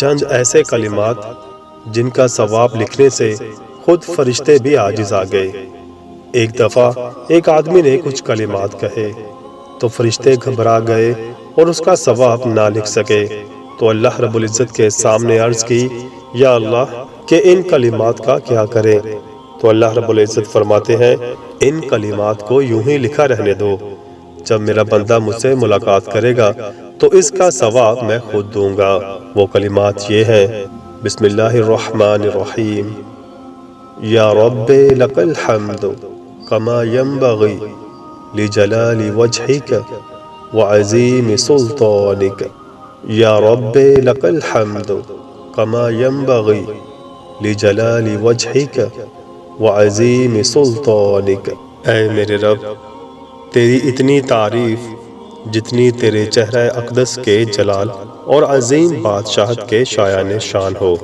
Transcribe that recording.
چند ایسے کلمات جن کا ثواب لکھنے سے خود فرشتے بھی عاجز آ گئے۔ ایک دفعہ ایک آدمی نے کچھ کلمات کہے تو فرشتے گھبرا گئے اور اس کا ثواب نہ لکھ سکے، تو اللہ رب العزت کے سامنے عرض کی، یا اللہ کہ ان کلمات کا کیا کریں؟ تو اللہ رب العزت فرماتے ہیں، ان کلمات کو یوں ہی لکھا رہنے دو، جب میرا بندہ مجھ سے ملاقات کرے گا تو اس کا ثواب میں خود دوں گا۔ وہ کلمات یہ ہیں، بسم اللہ الرحمن الرحیم، یا رب لک الحمد کما ینبغی لجلال وجہک وعظیم سلطانک، یا رب لک الحمد کما ینبغی لجلال وجہک وعظیم سلطانک۔ اے میرے رب، تیری اتنی تعریف جتنی تیرے چہرہ اقدس کے جلال اور عظیم بادشاہت کے شایان شان ہو۔